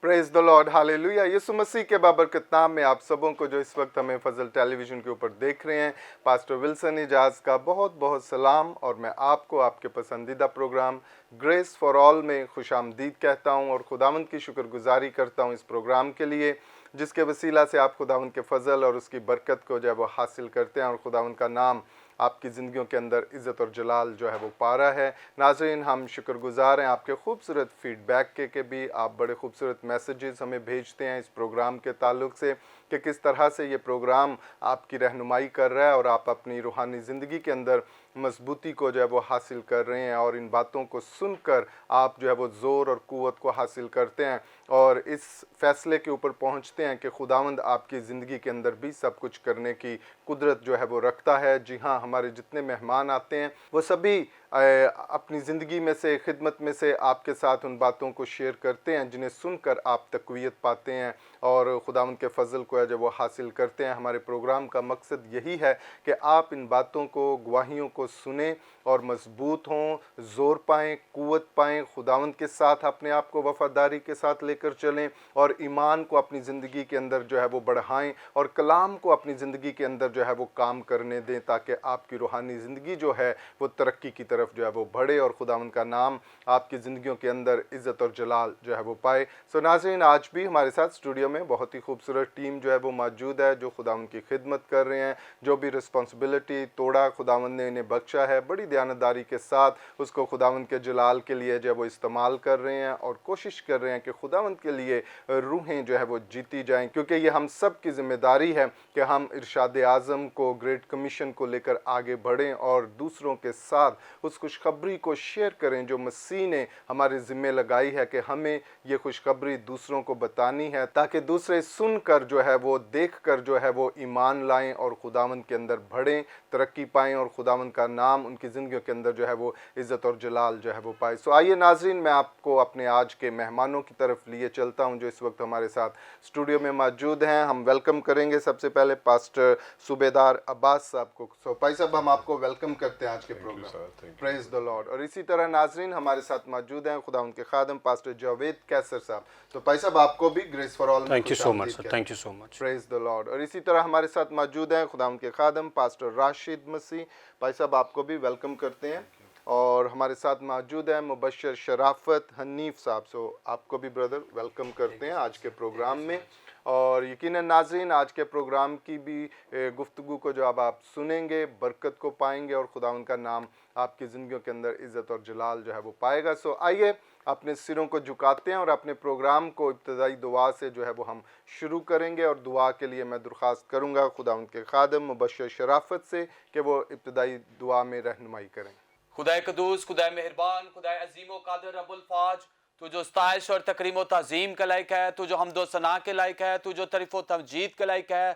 Praise the lord, hallelujah. Yeshu Masih के बाबरकत नाम में आप सबों को जो इस वक्त हमें फजल टेलीविज़न के ऊपर देख रहे हैं, पास्टर विल्सन इजाज़ का बहुत बहुत सलाम। और मैं आपको आपके पसंदीदा प्रोग्राम ग्रेस फॉर ऑल में खुशामदीद कहता हूं और खुदावंद की शुक्रगुजारी करता हूं इस प्रोग्राम के लिए, जिसके वसीला से आप खुदावंद के फजल और उसकी बरकत को जो है वो हासिल करते हैं और खुदावंद का नाम आपकी ज़िंदगियों के अंदर इज़्ज़त और जलाल जो है वो पा रहा है। नाज़रीन, हम शुक्रगुजार हैं आपके खूबसूरत फीडबैक के भी। आप बड़े खूबसूरत मैसेजेस हमें भेजते हैं इस प्रोग्राम के ताल्लुक़ से कि किस तरह से ये प्रोग्राम आपकी रहनुमाई कर रहा है और आप अपनी रूहानी ज़िंदगी के अंदर मजबूती को जो है वो हासिल कर रहे हैं, और इन बातों को सुनकर आप जो है वो ज़ोर और क़ुव्वत को हासिल करते हैं और इस फ़ैसले के ऊपर पहुंचते हैं कि खुदावंद आपकी ज़िंदगी के अंदर भी सब कुछ करने की कुदरत जो है वो रखता है। जी हाँ, हमारे जितने मेहमान आते हैं वो सभी अपनी ज़िंदगी में से, खिदमत में से आपके साथ उन बातों को शेयर करते हैं जिन्हें सुनकर आप तक़वियत पाते हैं और खुदावंद के फ़ज़ल को है जो वो हासिल करते हैं। हमारे प्रोग्राम का मकसद यही है कि आप इन बातों को, गवाहियों को सुनें और मजबूत हों, ज़ोर पाएँ, क़ुव्वत पाएँ, खुदावंद के साथ अपने आप को वफ़ादारी के साथ लेकर चलें और ईमान को अपनी ज़िंदगी के अंदर जो है वो बढ़ाएं और कलाम को अपनी ज़िंदगी के अंदर जो है वो काम करने दें, ताकि आपकी रूहानी ज़िंदगी जो है वो तरक्की की तरफ जो है वो बढ़े और खुदावंद का नाम आपकी ज़िंदगियों के अंदर इज़्ज़त और जलाल जो है वो पाए। सो नाज़रीन, आज भी हमारे साथ स्टूडियो में बहुत ही खूबसूरत टीम जो है वो मौजूद है, जो खुदावंद की खिदमत कर रहे हैं, जो भी रिस्पॉन्सिबिलिटी तोड़ा खुदावंद ने इन्हें बख्शा है, बड़ी दयानतदारी के साथ उसको खुदावंद के जलाल के लिए जो है वो इस्तेमाल कर रहे हैं और कोशिश कर रहे हैं कि खुदावंद के लिए रूहें जो है वो जीती जाएं, क्योंकि ये हम सब की ज़िम्मेदारी है कि हम इरशाद आज़म को, ग्रेट कमीशन को लेकर आगे बढ़ें और दूसरों के साथ उस खुशखबरी को शेयर करें जो मसीह ने हमारे ज़िम्मे लगाई है कि हमें ये खुशखबरी दूसरों को बतानी है, ताकि दूसरे सुनकर जो है वो, देख कर जो है वो ईमान लाएं और खुदावंद के अंदर बढ़ें, तरक्की पाएं और खुदावंद का नाम उनकी ज़िंदगियों के अंदर जो है वो इज़्ज़त और जलाल जो है वो पाए। सो आइए नाज़रीन, मैं आपको अपने आज के मेहमानों की तरफ लिए चलता हूं जो इस वक्त हमारे साथ स्टूडियो में मौजूद हैं। हम वेलकम करेंगे सबसे पहले पास्टर सूबेदार अब्बास साहब को। सो भाई साहब, हम आपको वेलकम करते हैं आज के प्रोग्राम। Praise the Lord. और इसी तरह नाज़रीन, हमारे साथ मौजूद हैं खुदा उनके खादम पास्टर जावेद कैसर साहब। तो भाई साहब, आपको भी grace for all. Thank you so much sir, thank you so much. Praise the Lord. और इसी तरह हमारे साथ मौजूद हैं खुदा उनके खादम पास्टर राशिद मसीह। भाई साहब, आपको भी वेलकम करते हैं। और हमारे साथ मौजूद है मुबशर शराफत हनीफ साहब। सो आपको भी ब्रदर वेलकम करते हैं आज के प्रोग्राम में। और यकीनन नाज़रीन, आज के प्रोग्राम की भी गुफ्तगू को जो अब आप सुनेंगे, बरकत को पाएंगे और खुदावंद का नाम आपकी ज़िंदगियों के अंदर इज़्ज़त और जलाल जो है वो पाएगा। सो आइए अपने सिरों को झुकाते हैं और अपने प्रोग्राम को इब्तदाई दुआ से जो है वो हम शुरू करेंगे। और दुआ के लिए मैं दरख्वास्त करूँगा खुदावंद के खादम मुबशर शराफत से कि वो इब्तदाई दुआ में रहनुमाई करें। खुदाए कदूस, खुदाए मेहरबान, खुदाए अजीम व कादिर रब्बुल फाज, तू जो स्ताइश और तकरीम व ताज़ीम के लायक है, तू जो हम्द व सना के लायक है, तू जो तारीफ़ व तमजीद के लायक है।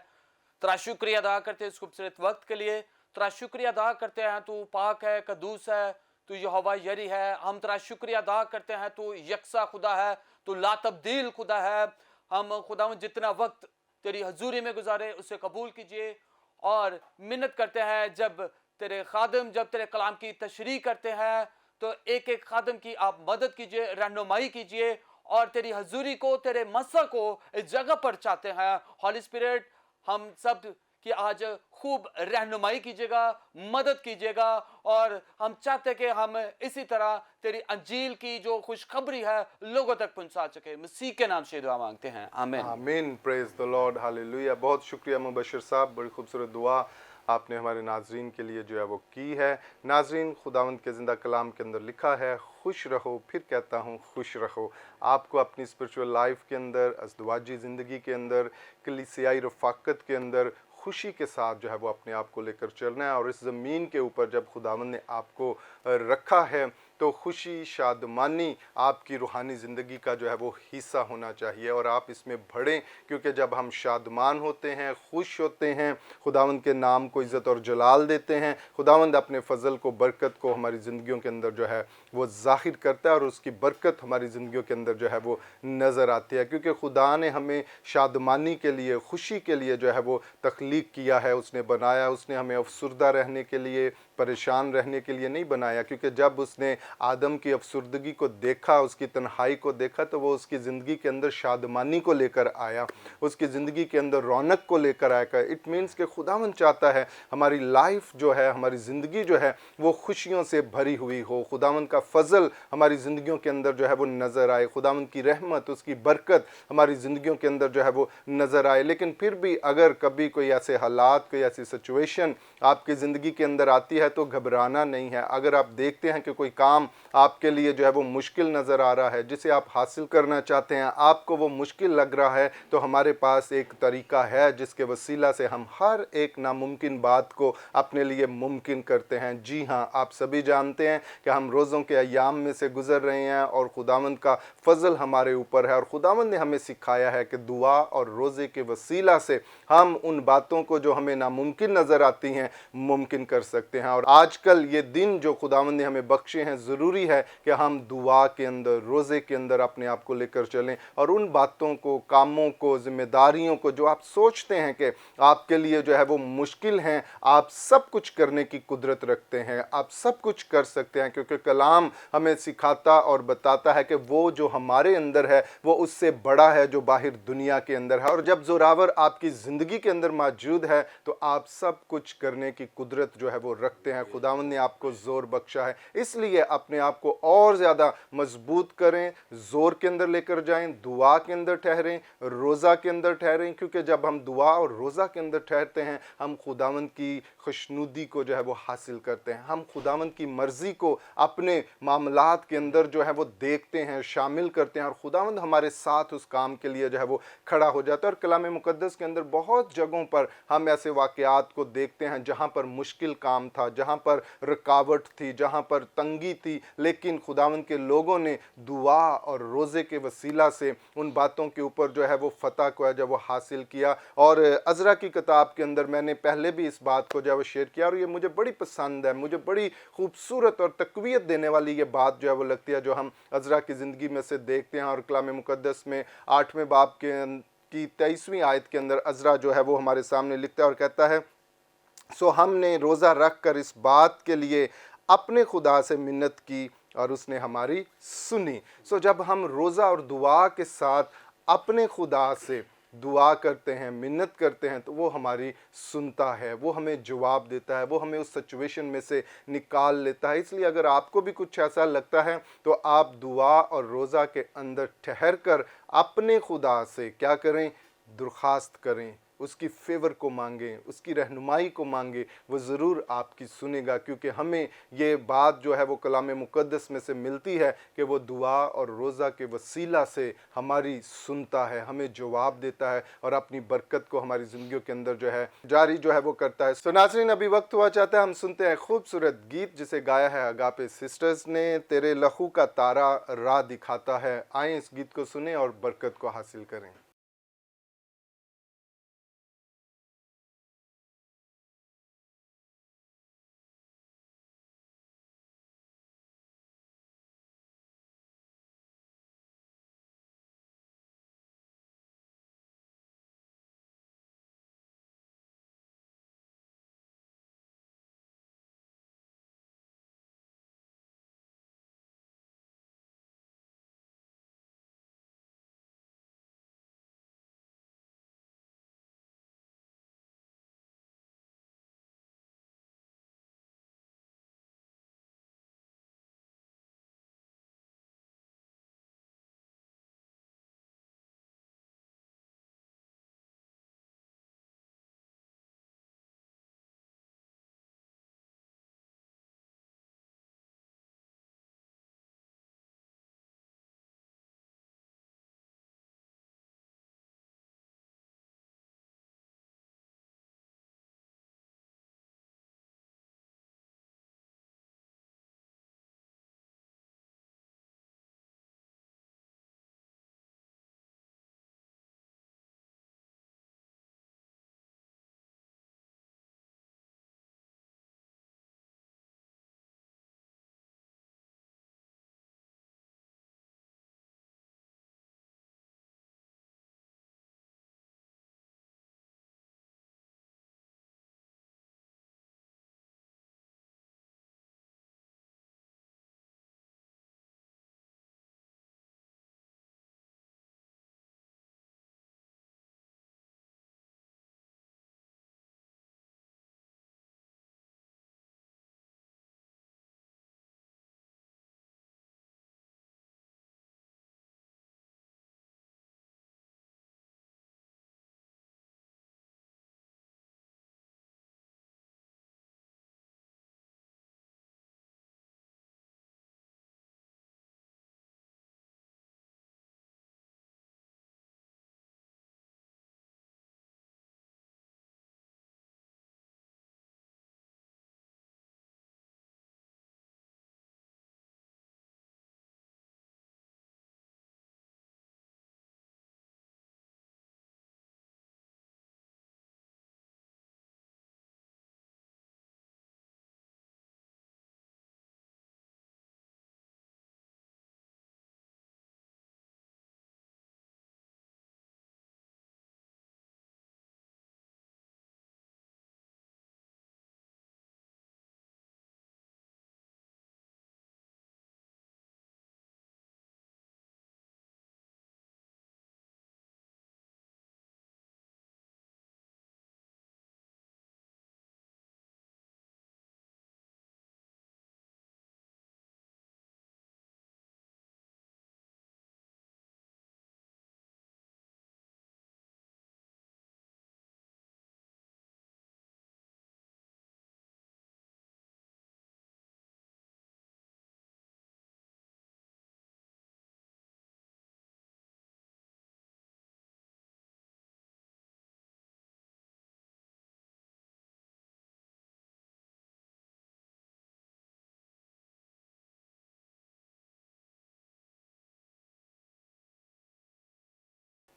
तेरा शुक्रिया अदा करते हैं इस खूबसूरत वक्त के लिए। तेरा शुक्रिया अदा करते हैं, तू पाक है, कदूस है, तू यहोवा यरी है। हम तेरा शुक्रिया अदा करते हैं, तू यकसा खुदा है, तू ला तब्दील खुदा है। हम खुदा जितना वक्त तेरी हजूरी में गुजारे उसे कबूल कीजिए और मिन्नत करते हैं, जब तेरे खादम जब तेरे कलाम की तशरीह करते हैं तो एक एक खादम की आप मदद कीजिए, रहनुमाई कीजिए और तेरी हजूरी को, तेरे मसा को इस जगह पर चाहते हैं। हॉली स्पिरिट, हम सब की आज खूब रहनुमाई कीजिएगा, मदद कीजिएगा और हम चाहते कि हम इसी तरह तेरी अंजील की जो खुशखबरी है लोगों तक पहुंचा सके। मसीह के नाम से दुआ मांगते हैं, आमीन आमीन। Praise the lord, hallelujah. बहुत शुक्रिया मुबशर साहब, बड़ी खूबसूरत दुआ आपने हमारे नाजरीन के लिए जो है वो की है। नाजरीन, खुदावंद के ज़िंदा कलाम के अंदर लिखा है, खुश रहो, फिर कहता हूँ खुश रहो। आपको अपनी स्पिरिचुअल लाइफ के अंदर, अज़दवाजी ज़िंदगी के अंदर, कलीसियाई रफ़ाकत के अंदर खुशी के साथ जो है वो अपने आप को लेकर चलना है। और इस ज़मीन के ऊपर जब खुदावंद ने आपको रखा है तो खुशी, शादमानी आपकी रूहानी ज़िंदगी का जो है वो हिस्सा होना चाहिए और आप इसमें बढ़ें, क्योंकि जब हम शादमान होते हैं, खुश होते हैं, खुदावंद के नाम को इज़्ज़त और जलाल देते हैं, खुदावंद अपने फ़ज़ल को, बरकत को हमारी ज़िंदगियों के अंदर जो है वो ज़ाहिर करता है और उसकी बरकत हमारी ज़िंदगियों के अंदर जो है वो नज़र आती है। क्योंकि खुदा ने हमें शादमानी के लिए, खुशी के लिए जो है वो तख्लीक किया है, उसने बनाया, उसने हमें अफसुर्दा रहने के लिए, परेशान रहने के लिए नहीं बनाया, क्योंकि जब उसने आदम की अफसुर्दगी को देखा, उसकी तन्हाई को देखा, तो वो उसकी ज़िंदगी के अंदर शादमानी को लेकर आया, उसकी ज़िंदगी के अंदर रौनक को लेकर आया। इट मीन्स कि खुदावंद चाहता है हमारी लाइफ जो है, हमारी ज़िंदगी जो है वो खुशियों से भरी हुई हो, खुदावंद का फजल हमारी ज़िंदगियों के अंदर जो है वो नज़र आए, खुदावंद की रहमत, उसकी बरकत हमारी ज़िंदगियों के अंदर जो है वो नज़र आए। लेकिन फिर भी अगर कभी कोई ऐसे हालात, कोई ऐसी सिचुएशन आपकी ज़िंदगी के अंदर आती है तो घबराना नहीं है। अगर आप देखते हैं कि कोई काम आपके लिए जो है वो मुश्किल नज़र आ रहा है, जिसे आप हासिल करना चाहते हैं, आपको वो मुश्किल लग रहा है, तो हमारे पास एक तरीका है जिसके वसीला से हम हर एक नामुमकिन बात को अपने लिए मुमकिन करते हैं। जी हाँ, आप सभी जानते हैं कि हम रोज़ों के अय्याम में से गुज़र रहे हैं और खुदावंद का फजल हमारे ऊपर है, और खुदावंद ने हमें सिखाया है कि दुआ और रोज़े के वसीला से हम उन बातों को जो हमें नामुमकिन नज़र आती हैं मुमकिन कर सकते हैं। और आजकल ये दिन जो खुदावंद ने हमें बख्शे हैं, ज़रूरी है कि हम दुआ के अंदर, रोज़े के अंदर अपने आप को लेकर चलें, और उन बातों को, कामों को, जिम्मेदारियों को जो आप सोचते हैं कि आपके लिए जो है वो मुश्किल हैं, आप सब कुछ करने की कुदरत रखते हैं, आप सब कुछ कर सकते हैं, क्योंकि कलाम हमें सिखाता और बताता है कि वो जो हमारे अंदर है वो उससे बड़ा है जो बाहर दुनिया के अंदर है। और जब ज़ोरावर आपकी ज़िंदगी के अंदर मौजूद है तो आप सब कुछ करने की कुदरत जो है वो रखते हैं। खुदावंद ने आपको ज़ोर बख्शा है, इसलिए अपने आप को और ज़्यादा मजबूत करें, ज़ोर के अंदर लेकर जाएं, दुआ के अंदर ठहरें, रोज़ा के अंदर ठहरें, क्योंकि जब हम दुआ और रोज़ा के अंदर ठहरते हैं हम खुदावंद की खुशनुदी को जो है वो हासिल करते हैं, हम खुदावंद की मर्ज़ी को अपने मामलात के अंदर जो है वो देखते हैं, शामिल करते हैं, और खुदावंद हमारे साथ उस काम के लिए जो है वो खड़ा हो जाता है। और कलाम मुक़द्दस के अंदर बहुत जगहों पर हम ऐसे वाक़यात को देखते हैं जहाँ पर मुश्किल काम था, जहाँ पर रुकावट थी, जहाँ पर तंगी थी, लेकिन खुदावंद के लोगों ने दुआ और रोज़े के वसीला से उन बातों के ऊपर जो है वो फ़तह को जब वो हासिल किया। और अज़रा की किताब के अंदर मैंने पहले भी इस बात को जो है वो शेयर किया, और ये मुझे बड़ी पसंद है, मुझे बड़ी खूबसूरत और तक़वियत देने वाली ये बात जो है वो लगती है, जो हम अज़रा की ज़िंदगी में से देखते हैं। और कलाम मुक़द्दस में 8वें बाब की 23वीं आयत के अंदर अज़रा जो है वो हमारे सामने लिखता है और कहता है, सो हमने रोज़ा रख कर इस बात के लिए अपने खुदा से मिन्नत की और उसने हमारी सुनी। सो जब हम रोज़ा और दुआ के साथ अपने खुदा से दुआ करते हैं, मिन्नत करते हैं, तो वो हमारी सुनता है, वो हमें जवाब देता है, वो हमें उस सिचुएशन में से निकाल लेता है। इसलिए अगर आपको भी कुछ ऐसा लगता है तो आप दुआ और रोज़ा के अंदर ठहर कर अपने खुदा से क्या करें, दरख्वास्त करें, उसकी फेवर को मांगें, उसकी रहनुमाई को मांगें, वो ज़रूर आपकी सुनेगा, क्योंकि हमें ये बात जो है वो कलाम मुक़द्दस में से मिलती है कि वो दुआ और रोज़ा के वसीला से हमारी सुनता है, हमें जवाब देता है और अपनी बरकत को हमारी ज़िंदगियों के अंदर जो है जारी जो है वो करता है। सो नाज़रीन, अभी वक्त हुआ चाहता है हम सुनते हैं खूबसूरत गीत जिसे गाया है अगापे सिस्टर्स ने, तेरे लहू का तारा राह दिखाता है। आएँ इस गीत को सुने और बरकत को हासिल करें।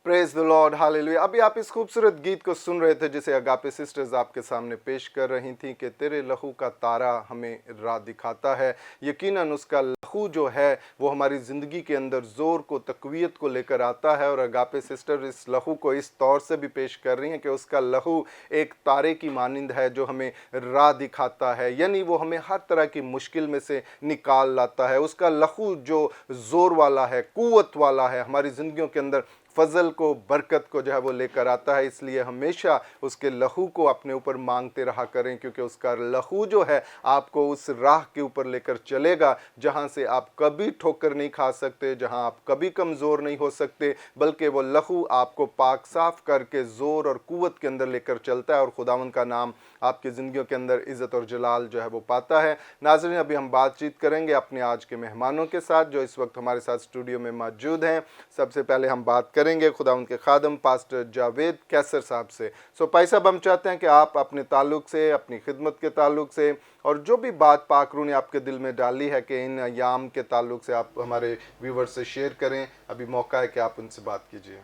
Praise the lord, hallelujah. अभी आप इस खूबसूरत गीत को सुन रहे थे जिसे अगापे सिस्टर्स आपके सामने पेश कर रही थी कि तेरे लहू का तारा हमें राह दिखाता है। यकीनन उसका लहू जो है वो हमारी ज़िंदगी के अंदर ज़ोर को, तक़वियत को लेकर आता है। और अगापे सिस्टर इस लहू को इस तौर से भी पेश कर रही हैं कि उसका लहू एक तारे की मानिंद है जो हमें राह दिखाता है, यानी वो हमें हर तरह की मुश्किल में से निकाल लाता है। उसका लहू जो ज़ोर वाला है, क़ुव्वत वाला है, हमारी ज़िंदगियों के अंदर फजल को, बरकत को जो है वो लेकर आता है। इसलिए हमेशा उसके लहू को अपने ऊपर मांगते रहा करें, क्योंकि उसका लहू जो है आपको उस राह के ऊपर लेकर चलेगा जहां से आप कभी ठोकर नहीं खा सकते, जहां आप कभी कमज़ोर नहीं हो सकते, बल्कि वो लहू आपको पाक साफ करके ज़ोर और क़ुव्वत के अंदर लेकर चलता है और खुदावंद का नाम आपकी ज़िंदगियों के अंदर इज़्ज़त और जलाल जो है वो पाता है। नाज़रीन, अभी हम बातचीत करेंगे अपने आज के मेहमानों के साथ जो इस वक्त हमारे साथ स्टूडियो में मौजूद हैं। सबसे पहले हम बात करेंगे खुदावंद के खादम पास्टर जावेद कैसर साहब से। भाई साहब, हम चाहते हैं कि आप अपने ताल्लुक़ से, अपनी खिदमत के ताल्लुक़ से और जो भी बात पाक रूह ने आपके दिल में डाली है कि इन अयाम के ताल्लुक़ से आप हमारे व्यूवर्स से शेयर करें। अभी मौका है कि आप उनसे बात कीजिए।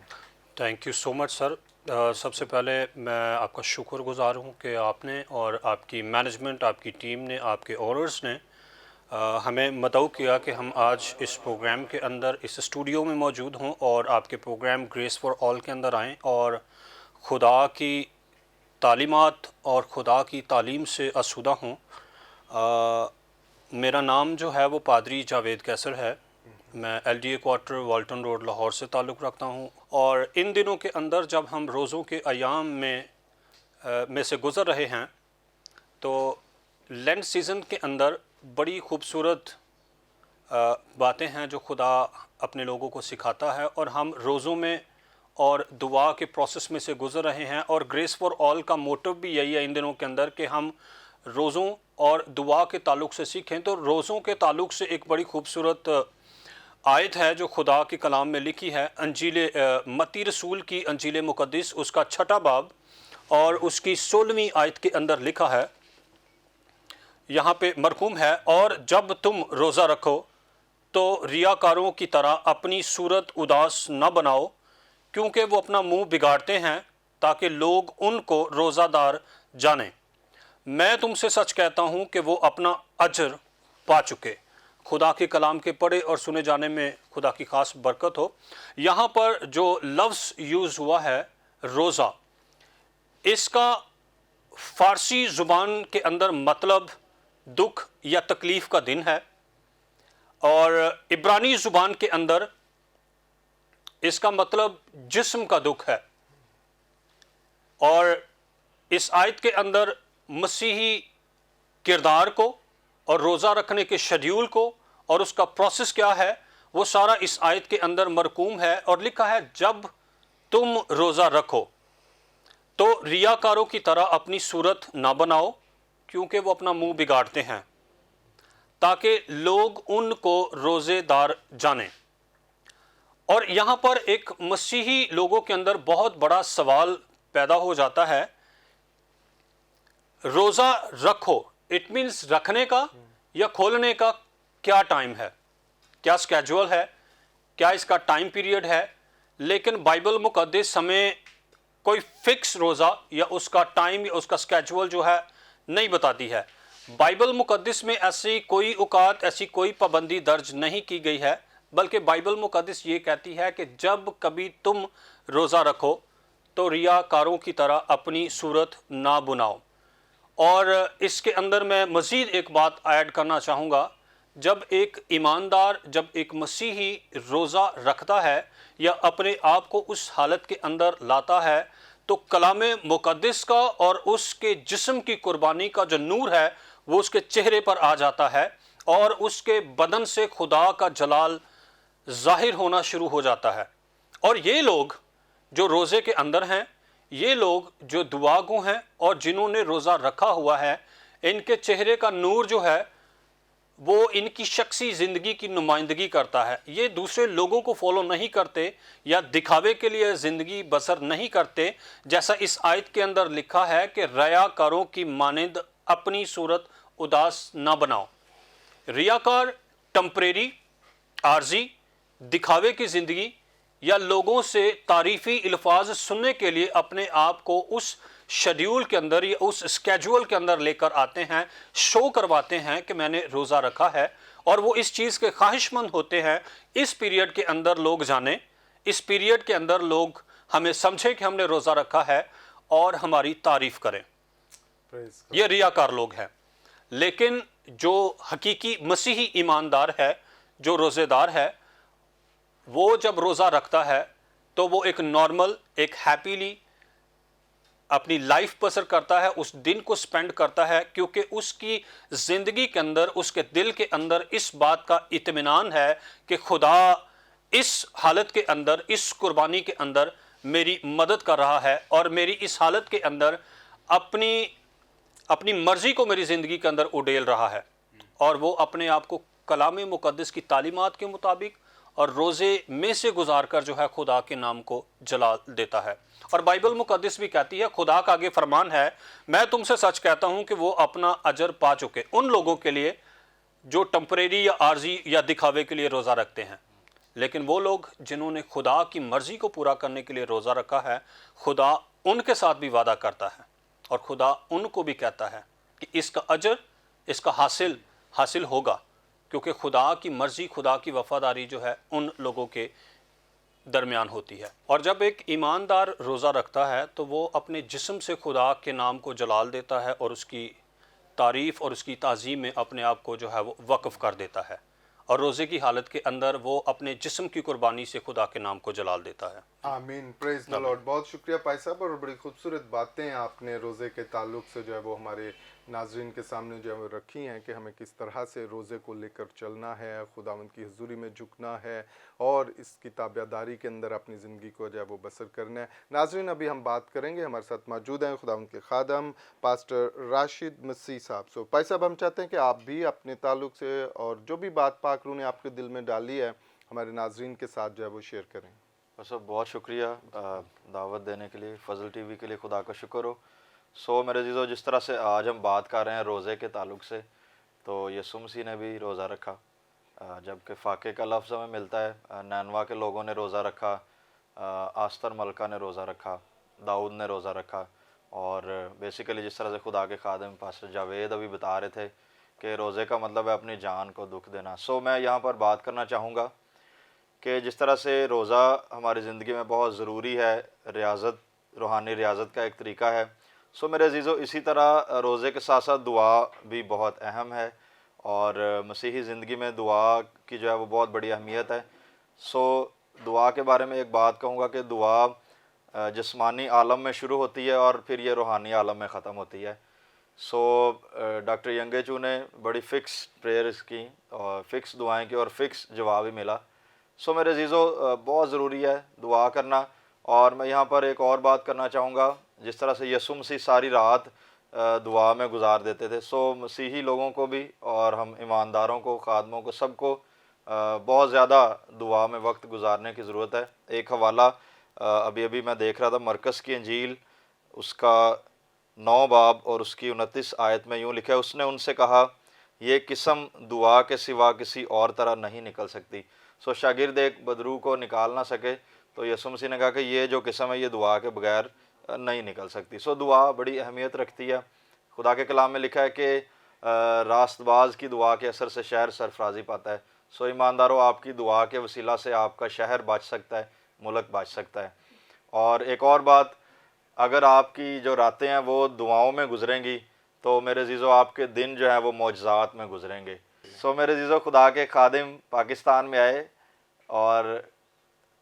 Thank you so much sir. सबसे पहले मैं आपका शुक्रगुज़ार हूँ कि आपने और आपकी मैनेजमेंट, आपकी टीम ने, आपके ऑनर्स ने हमें मदऊ किया कि हम आज इस प्रोग्राम के अंदर इस स्टूडियो में मौजूद हों और आपके प्रोग्राम ग्रेस फॉर ऑल के अंदर आएँ और खुदा की तालीमात और खुदा की तालीम से आसूदा हूँ। मेरा नाम जो है वो पादरी जावेद कैसर है। मैं LDA quarter Walton road Lahore से ताल्लुक़ रखता हूँ। और इन दिनों के अंदर जब हम रोज़ों के अयाम में से गुज़र रहे हैं तो लेंट सीज़न के अंदर बड़ी खूबसूरत बातें हैं जो खुदा अपने लोगों को सिखाता है और हम रोज़ों में और दुआ के प्रोसेस में से गुज़र रहे हैं। और ग्रेस फॉर ऑल का मोटिव भी यही है इन दिनों के अंदर कि हम रोज़ों और दुआ के ताल्लुक़ से सीखें। तो रोज़ों के ताल्लुक़ से एक बड़ी खूबसूरत आयत है जो खुदा के कलाम में लिखी है, अंजील मत्ती रसूल की अंजील मुक़द्दिस उसका 6 बाब और उसकी 16वीं आयत के अंदर लिखा है, यहाँ पे मरकूम है, और जब तुम रोज़ा रखो तो रियाकारों की तरह अपनी सूरत उदास न बनाओ, क्योंकि वो अपना मुंह बिगाड़ते हैं ताकि लोग उनको रोज़ादार जानें। मैं तुमसे सच कहता हूँ कि वो अपना अजर पा चुके। खुदा के कलाम के पढ़े और सुने जाने में खुदा की ख़ास बरकत हो। यहाँ पर जो लफ्ज़ यूज़ हुआ है रोज़ा, इसका फ़ारसी ज़ुबान के अंदर मतलब दुख या तकलीफ़ का दिन है और इब्रानी ज़ुबान के अंदर इसका मतलब जिस्म का दुख है। और इस आयत के अंदर मसीही किरदार को और रोज़ा रखने के शेड्यूल को और उसका प्रोसेस क्या है वो सारा इस आयत के अंदर मरकूम है। और लिखा है, जब तुम रोज़ा रखो तो रियाकारों की तरह अपनी सूरत ना बनाओ, क्योंकि वो अपना मुंह बिगाड़ते हैं ताकि लोग उनको रोज़ेदार जानें। और यहाँ पर एक मसीही लोगों के अंदर बहुत बड़ा सवाल पैदा हो जाता है, रोज़ा रखो इट मीन्स रखने का या खोलने का क्या टाइम है, क्या स्केड्यूल है, क्या इसका टाइम पीरियड है। लेकिन बाइबल मुक़द्दिस हमें कोई फिक्स रोज़ा या उसका टाइम या उसका स्केड्यूल जो है नहीं बताती है। बाइबल मुक़द्दिस में ऐसी कोई औकात, ऐसी कोई पाबंदी दर्ज नहीं की गई है, बल्कि बाइबल मुक़द्दिस ये कहती है कि जब कभी तुम रोज़ा रखो तो रियाकारों की तरह अपनी सूरत ना बनाओ। और इसके अंदर मैं मज़ीद एक बात ऐड करना चाहूँगा, जब एक ईमानदार, जब एक मसीही रोज़ा रखता है या अपने आप को उस हालत के अंदर लाता है तो कलाम मुक़द्दिस का और उसके जिस्म की कुर्बानी का जो नूर है वो उसके चेहरे पर आ जाता है और उसके बदन से खुदा का जलाल ज़ाहिर होना शुरू हो जाता है। और ये लोग जो रोज़े के अंदर हैं, ये लोग जो दुआगो हैं और जिन्होंने रोज़ा रखा हुआ है, इनके चेहरे का नूर जो है वो इनकी शख्सी ज़िंदगी की नुमाइंदगी करता है। ये दूसरे लोगों को फॉलो नहीं करते या दिखावे के लिए ज़िंदगी बसर नहीं करते, जैसा इस आयत के अंदर लिखा है कि रियाकारों की मानिंद अपनी सूरत उदास ना बनाओ। रियाकार टेम्परेरी, आर्जी, दिखावे की ज़िंदगी یا لوگوں سے تعریفی الفاظ سننے کے لیے اپنے آپ کو اس شیڈیول کے اندر یا اس اسکیجول کے اندر لے کر آتے ہیں، شو کرواتے ہیں کہ میں نے روزہ رکھا ہے، اور وہ اس چیز کے خواہش مند ہوتے ہیں اس پیریڈ کے اندر لوگ جانیں، اس پیریڈ کے اندر لوگ ہمیں سمجھیں کہ ہم نے روزہ رکھا ہے اور ہماری تعریف کریں۔ Praise God. یہ ریاکار لوگ ہیں۔ لیکن جو حقیقی مسیحی ایماندار ہے، جو روزے دار ہے، وہ جب روزہ رکھتا ہے تو وہ ایک نارمل، ایک ہیپیلی اپنی لائف بسر کرتا ہے، اس دن کو سپینڈ کرتا ہے، کیونکہ اس کی زندگی کے اندر، اس کے دل کے اندر اس بات کا اطمینان ہے کہ خدا اس حالت کے اندر، اس قربانی کے اندر میری مدد کر رہا ہے، اور میری اس حالت کے اندر اپنی مرضی کو میری زندگی کے اندر اڈیل رہا ہے، اور وہ اپنے آپ کو کلام مقدس کی تعلیمات کے مطابق اور روزے میں سے گزار کر جو ہے خدا کے نام کو جلال دیتا ہے۔ اور بائبل مقدس بھی کہتی ہے، خدا کا آگے فرمان ہے، میں تم سے سچ کہتا ہوں کہ وہ اپنا اجر پا چکے ان لوگوں کے لیے جو ٹمپریری یا عارضی یا دکھاوے کے لیے روزہ رکھتے ہیں، لیکن وہ لوگ جنہوں نے خدا کی مرضی کو پورا کرنے کے لیے روزہ رکھا ہے، خدا ان کے ساتھ بھی وعدہ کرتا ہے، اور خدا ان کو بھی کہتا ہے کہ اس کا اجر، اس کا حاصل ہوگا، کیونکہ خدا کی مرضی، خدا کی وفاداری جو ہے ان لوگوں کے درمیان ہوتی ہے۔ اور جب ایک ایماندار روزہ رکھتا ہے تو وہ اپنے جسم سے خدا کے نام کو جلال دیتا ہے، اور اس کی تعریف اور اس کی تعظیم میں اپنے آپ کو جو ہے وہ وقف کر دیتا ہے، اور روزے کی حالت کے اندر وہ اپنے جسم کی قربانی سے خدا کے نام کو جلال دیتا ہے۔ آمین، پریز دی لارڈ۔ بہت شکریہ پائی صاحب، اور بڑی خوبصورت باتیں آپ نے روزے کے تعلق سے جو ہے وہ ہمارے ناظرین کے سامنے جو ہے وہ رکھی ہیں کہ ہمیں کس طرح سے روزے کو لے کر چلنا ہے، خداوند کی حضوری میں جھکنا ہے، اور اس کی تابعداری کے اندر اپنی زندگی کو جو ہے وہ بسر کرنا ہے۔ ناظرین، ابھی ہم بات کریں گے، ہمارے ساتھ موجود ہیں خداوند کے خادم پاسٹر راشد مسیح صاحب۔ پائی صاحب، ہم چاہتے ہیں کہ آپ بھی اپنے تعلق سے اور جو بھی بات پاک روح نے آپ کے دل میں ڈالی ہے ہمارے ناظرین کے ساتھ جو ہے وہ شیئر کریں۔ صاحب بہت شکریہ دعوت دینے کے لیے، فضل ٹی وی کے لیے خدا کا شکر ہو۔ میرے عزیزو، جس طرح سے آج ہم بات کر رہے ہیں روزے کے تعلق سے، تو یسوع مسیح نے بھی روزہ رکھا، جبکہ فاقے کا لفظ ہمیں ملتا ہے، نینوا کے لوگوں نے روزہ رکھا، آستر ملکہ نے روزہ رکھا، داؤد نے روزہ رکھا، اور بیسیکلی جس طرح سے خدا کے خادم پاسٹر جاوید ابھی بتا رہے تھے کہ روزے کا مطلب ہے اپنی جان کو دکھ دینا۔ میں یہاں پر بات کرنا چاہوں گا کہ جس طرح سے روزہ ہماری زندگی میں بہت ضروری ہے، ریاضت، روحانی ریاضت کا ایک طریقہ ہے۔ میرے عزیزو، اسی طرح روزے کے ساتھ ساتھ دعا بھی بہت اہم ہے، اور مسیحی زندگی میں دعا کی جو ہے وہ بہت بڑی اہمیت ہے۔ دعا کے بارے میں ایک بات کہوں گا کہ دعا جسمانی عالم میں شروع ہوتی ہے اور پھر یہ روحانی عالم میں ختم ہوتی ہے۔ ڈاکٹر ینگے چو نے بڑی فکس پریئرز کی اور فکس دعائیں کی، اور فکس جواب ہی ملا۔ میرے عزیزو، بہت ضروری ہے دعا کرنا۔ اور میں یہاں پر ایک اور بات کرنا چاہوں گا، جس طرح سے یسوع مسیح ساری رات دعا میں گزار دیتے تھے، مسیحی لوگوں کو بھی، اور ہم ایمانداروں کو، خادموں کو، سب کو بہت زیادہ دعا میں وقت گزارنے کی ضرورت ہے۔ ایک حوالہ ابھی میں دیکھ رہا تھا، مرکز کی انجیل اس کا 9 باب اور اس کی 29 آیت میں یوں لکھا ہے، اس نے ان سے کہا، یہ قسم دعا کے سوا کسی اور طرح نہیں نکل سکتی۔ شاگرد ایک بدرو کو نکال نہ سکے تو یسوع مسیح نے کہا کہ یہ جو قسم ہے یہ دعا کے بغیر نہیں نکل سکتی۔ دعا بڑی اہمیت رکھتی ہے۔ خدا کے کلام میں لکھا ہے کہ راست باز کی دعا کے اثر سے شہر سرفرازی پاتا ہے۔ ایمانداروں، آپ کی دعا کے وسیلہ سے آپ کا شہر بچ سکتا ہے، ملک بچ سکتا ہے۔ اور ایک اور بات، اگر آپ کی جو راتیں ہیں وہ دعاؤں میں گزریں گی تو میرے عزیزو آپ کے دن جو ہیں وہ معجزات میں گزریں گے۔ میرے عزیزو، خدا کے خادم پاکستان میں آئے اور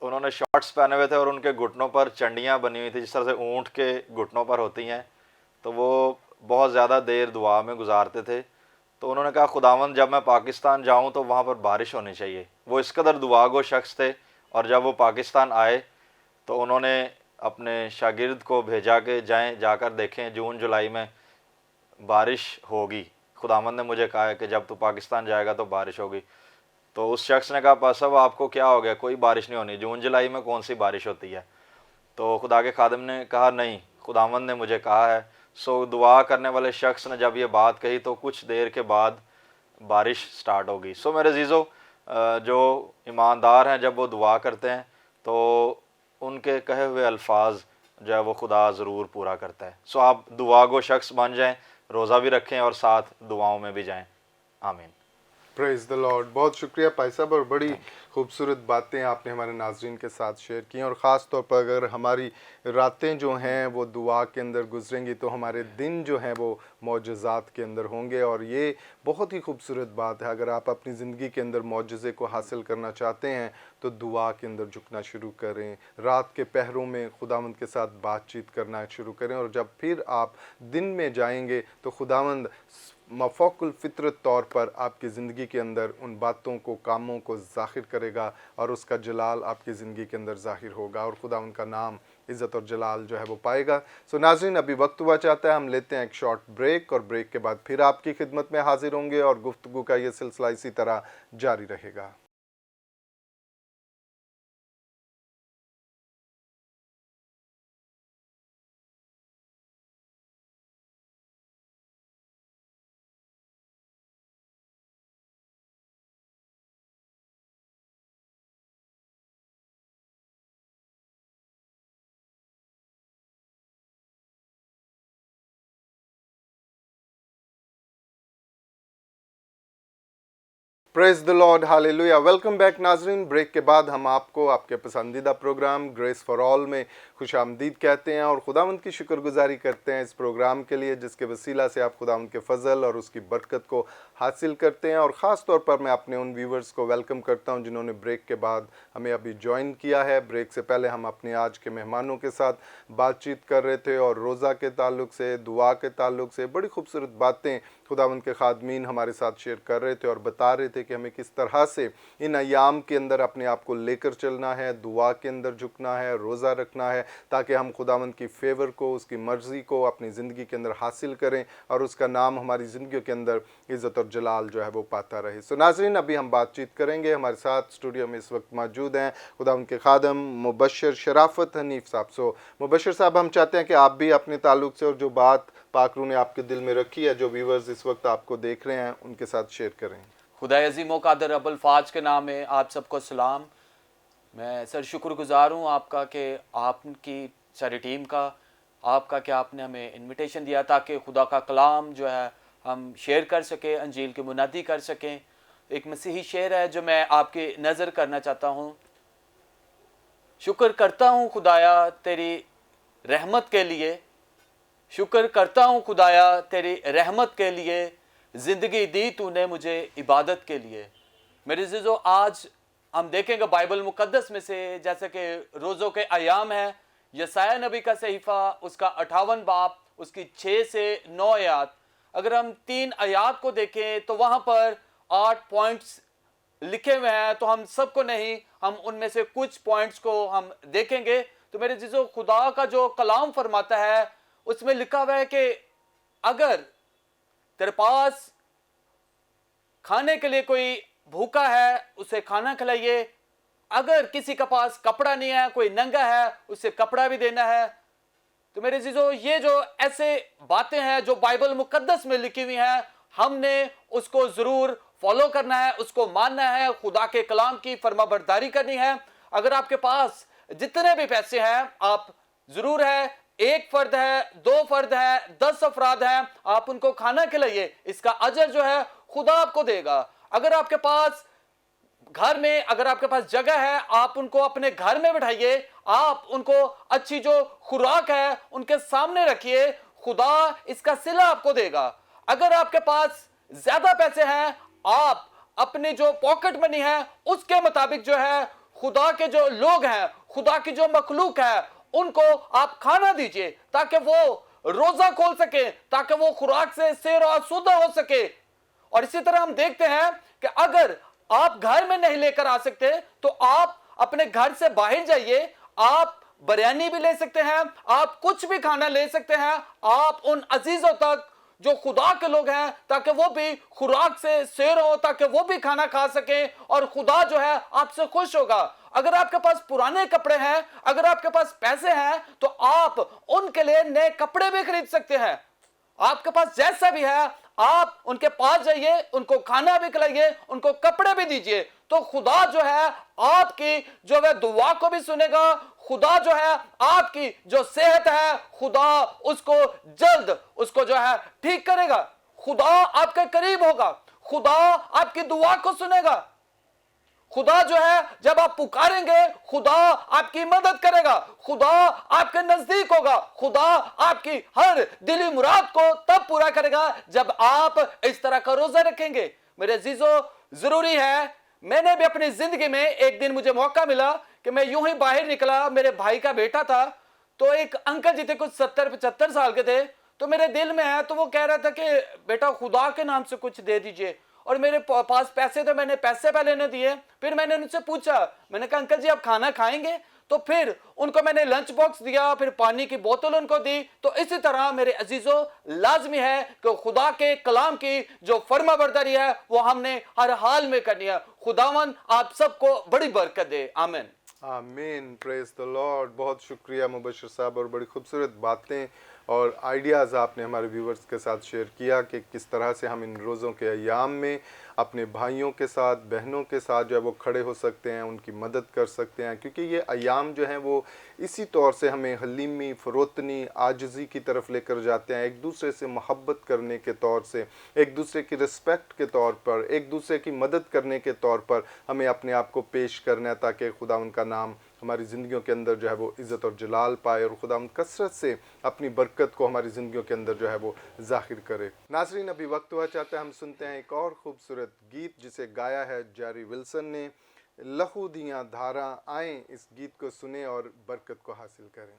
انہوں نے شارٹس پہنے ہوئے تھے اور ان کے گھٹنوں پر چنڈیاں بنی ہوئی تھی، جس طرح سے اونٹ کے گھٹنوں پر ہوتی ہیں، تو وہ بہت زیادہ دیر دعا میں گزارتے تھے۔ تو انہوں نے کہا، خداوند جب میں پاکستان جاؤں تو وہاں پر بارش ہونی چاہیے۔ وہ اس قدر دعا گو شخص تھے، اور جب وہ پاکستان آئے تو انہوں نے اپنے شاگرد کو بھیجا کہ جا کر دیکھیں جون جولائی میں بارش ہوگی، خداوند نے مجھے کہا ہے کہ جب تو پاکستان جائے گا تو بارش ہوگی۔ تو اس شخص نے کہا، پاس صاحب آپ کو کیا ہو گیا، کوئی بارش نہیں ہونی، جون جولائی میں کون سی بارش ہوتی ہے؟ تو خدا کے خادم نے کہا، نہیں، خداوند نے مجھے کہا ہے۔ دعا کرنے والے شخص نے جب یہ بات کہی تو کچھ دیر کے بعد بارش سٹارٹ ہوگی۔ میرے عزیزو، جو ایماندار ہیں جب وہ دعا کرتے ہیں تو ان کے کہے ہوئے الفاظ جو ہے وہ خدا ضرور پورا کرتا ہے. سو آپ دعا گو شخص بن جائیں, روزہ بھی رکھیں اور ساتھ دعاؤں میں بھی جائیں. آمین. پریز دا لارڈ. بہت شکریہ بھائی صاحب, اور بڑی خوبصورت باتیں آپ نے ہمارے ناظرین کے ساتھ شیئر کی ہیں, اور خاص طور پر اگر ہماری راتیں جو ہیں وہ دعا کے اندر گزریں گی تو ہمارے دن جو ہیں وہ معجزات کے اندر ہوں گے, اور یہ بہت ہی خوبصورت بات ہے. اگر آپ اپنی زندگی کے اندر معجزے کو حاصل کرنا چاہتے ہیں تو دعا کے اندر جھکنا شروع کریں, رات کے پہروں میں خداوند کے ساتھ بات چیت کرنا شروع کریں, اور جب پھر آپ دن میں جائیں گے تو خداوند مفوق الفطرت طور پر آپ کی زندگی کے اندر ان باتوں کو, کاموں کو ظاہر کرے گا, اور اس کا جلال آپ کی زندگی کے اندر ظاہر ہوگا, اور خدا ان کا نام, عزت اور جلال جو ہے وہ پائے گا. سو ناظرین, ابھی وقت ہوا چاہتا ہے ہم لیتے ہیں ایک شارٹ بریک, اور بریک کے بعد پھر آپ کی خدمت میں حاضر ہوں گے, اور گفتگو کا یہ سلسلہ اسی طرح جاری رہے گا. پریز دا لارڈ, ہالیلویہ. ویلکم بیک ناظرین. بریک کے بعد ہم آپ کو آپ کے پسندیدہ پروگرام گریس فار آل میں خوش آمدید کہتے ہیں, اور خداوند کی شکر گزاری کرتے ہیں اس پروگرام کے لیے جس کے وسیلہ سے آپ خداوند کے فضل اور اس کی برکت کو حاصل کرتے ہیں. اور خاص طور پر میں اپنے ان ویورز کو ویلکم کرتا ہوں جنہوں نے بریک کے بعد ہمیں ابھی جوائن کیا ہے. بریک سے پہلے ہم اپنے آج کے مہمانوں کے ساتھ بات چیت کر رہے تھے, اور روزہ کے تعلق سے, دعا کے تعلق سے بڑی خوبصورت باتیں خداوند کے خادمین ہمارے ساتھ شیئر کر رہے تھے, اور بتا رہے تھے کہ ہمیں کس طرح سے ان ایام کے اندر اپنے آپ کو لے کر چلنا ہے, دعا کے اندر جھکنا ہے, روزہ رکھنا ہے, تاکہ ہم خداوند کی فیور کو, اس کی مرضی کو اپنی زندگی کے اندر حاصل کریں, اور اس کا نام ہماری زندگیوں کے اندر عزت اور جلال جو ہے وہ پاتا رہے. سو ناظرین, ابھی ہم بات چیت کریں گے. ہمارے ساتھ اسٹوڈیو میں اس وقت موجود ہیں خداوند کے خادم مبشر شرافت حنیف صاحب. سو مبشر صاحب, ہم چاہتے ہیں کہ آپ بھی اپنے تعلق سے اور جو بات پاک روح نے آپ کے دل میں رکھی ہے, جو ویورز اس وقت آپ کو دیکھ رہے ہیں, ان کے ساتھ شیئر کریں. خدا عظیم و قادر رب الفاظ کے نام میں آپ سب کو سلام. میں سر شکر گزار ہوں آپ کا کہ آپ کی ساری ٹیم کا, آپ کا کہ آپ نے ہمیں انویٹیشن دیا تاکہ خدا کا کلام جو ہے ہم شیئر کر سکیں, انجیل کی منادی کر سکیں. ایک مسیحی شعر ہے جو میں آپ کی نظر کرنا چاہتا ہوں. شکر کرتا ہوں خدایا تیری رحمت کے لیے, شکر کرتا ہوں خدایا تیری رحمت کے لیے, زندگی دی تو نے مجھے عبادت کے لیے. میرے عزیزو, آج ہم دیکھیں گے بائبل مقدس میں سے, جیسے کہ روزوں کے ایام ہیں, یسایہ نبی کا صحیفہ اس کا 58 باب اس کی 6 سے 9 آیات. اگر ہم 3 آیات کو دیکھیں تو وہاں پر 8 پوائنٹس لکھے ہوئے ہیں, تو ہم سب کو نہیں, ہم ان میں سے کچھ پوائنٹس کو ہم دیکھیں گے. تو میرے عزیزو, خدا کا جو کلام فرماتا ہے اس میں لکھا ہوا ہے کہ اگر تیرے پاس کھانے کے لیے کوئی بھوکا ہے اسے کھانا کھلائیے, اگر کسی کے پاس کپڑا نہیں ہے, کوئی ننگا ہے, اسے کپڑا بھی دینا ہے. تو میرے عزیزو, یہ جو ایسے باتیں ہیں جو بائبل مقدس میں لکھی ہوئی ہیں, ہم نے اس کو ضرور فالو کرنا ہے, اس کو ماننا ہے, خدا کے کلام کی فرما برداری کرنی ہے. اگر آپ کے پاس جتنے بھی پیسے ہیں, آپ ضرور ہے, 1 فرد ہے, 2 فرد ہے, 10 افراد ہیں, آپ ان کو کھانا کھلائیے, اس کا اجر جو ہے خدا آپ کو دے گا. اگر آپ کے پاس گھر میں, اگر آپ کے پاس جگہ ہے, آپ ان کو اپنے گھر میں بٹھائیے, آپ ان کو اچھی جو خوراک ہے ان کے سامنے رکھیے, خدا اس کا صلہ آپ کو دے گا. اگر آپ کے پاس زیادہ پیسے ہیں, آپ اپنی جو پاکٹ منی ہے اس کے مطابق جو ہے خدا کے جو لوگ ہیں, خدا کی جو مخلوق ہے, ان کو آپ کھانا دیجئے تاکہ وہ روزہ کھول سکے, تاکہ وہ خوراک سے سیر و آسودہ ہو سکے. اور اسی طرح ہم دیکھتے ہیں کہ اگر آپ گھر میں نہیں لے کر آ سکتے تو آپ اپنے گھر سے باہر جائیے, آپ بریانی بھی لے سکتے ہیں, آپ کچھ بھی کھانا لے سکتے ہیں, آپ ان عزیزوں تک جو خدا کے لوگ ہیں تاکہ وہ بھی خوراک سے سیر ہو, تاکہ وہ بھی کھانا کھا سکیں, اور خدا جو ہے آپ سے خوش ہوگا. اگر آپ کے پاس پرانے کپڑے ہیں, اگر آپ کے پاس پیسے ہیں, تو آپ ان کے لیے نئے کپڑے بھی خرید سکتے ہیں. آپ کے پاس جیسا بھی ہے, آپ ان کے پاس جائیے, ان کو کھانا بھی کھلائیے, ان کو کپڑے بھی دیجئے, تو خدا جو ہے آپ کی جو ہے دعا کو بھی سنے گا. خدا جو ہے آپ کی جو صحت ہے, خدا اس کو جلد اس کو جو ہے ٹھیک کرے گا. خدا آپ کے قریب ہوگا, خدا آپ کی دعا کو سنے گا. خدا جو ہے جب آپ پکاریں گے خدا آپ کی مدد کرے گا, خدا آپ کے نزدیک ہوگا, خدا آپ کی ہر دلی مراد کو تب پورا کرے گا جب آپ اس طرح کا روزہ رکھیں گے. میرے عزیزو, ضروری ہے, میں نے بھی اپنی زندگی میں ایک دن مجھے موقع ملا کہ میں یوں ہی باہر نکلا, میرے بھائی کا بیٹا تھا, تو ایک انکل جی تھے, کچھ 70-75 سال کے تھے, تو میرے دل میں ہے, تو وہ کہہ رہا تھا کہ بیٹا خدا کے نام سے کچھ دے دیجئے, اور میرے پاس پیسے تھے, میں نے پیسے پہلے نہ دیے. پھر میں نے ان سے پوچھا, میں نے کہا انکل جی آپ کھانا کھائیں گے؟ تو پھر ان کو میں نے لنچ باکس دیا, پھر پانی کی بوتل ان کو دی. تو اسی طرح میرے عزیزو لازمی ہے کہ خدا کے کلام کی جو فرما برداری ہے وہ ہم نے ہر حال میں کرنی ہے. خداوند آپ سب کو بڑی برکت دے, آمین. آمین, پریز دا لارڈ. بہت شکریہ مبشر صاحب, اور بڑی خوبصورت باتیں اور آئیڈیاز آپ نے ہمارے ویورز کے ساتھ شیئر کیا کہ کس طرح سے ہم ان روزوں کے ایام میں اپنے بھائیوں کے ساتھ, بہنوں کے ساتھ جو ہے وہ کھڑے ہو سکتے ہیں, ان کی مدد کر سکتے ہیں, کیونکہ یہ ایام جو ہیں وہ اسی طور سے ہمیں حلیمی, فروتنی, عاجزی کی طرف لے کر جاتے ہیں, ایک دوسرے سے محبت کرنے کے طور سے, ایک دوسرے کی رسپیکٹ کے طور پر, ایک دوسرے کی مدد کرنے کے طور پر ہمیں اپنے آپ کو پیش کرنا ہے, تاکہ خدا ان کا نام ہماری زندگیوں کے اندر جو ہے وہ عزت اور جلال پائے, اور خدا ان کثرت سے اپنی برکت کو ہماری زندگیوں کے اندر جو ہے وہ ظاہر کرے. ناظرین, ابھی وقت ہوا چاہتا ہے ہم سنتے ہیں ایک اور خوبصورت گیت جسے گایا ہے جیری ولسن نے. لہو دیاں دھاراں, آئیں اس گیت کو سنیں اور برکت کو حاصل کریں.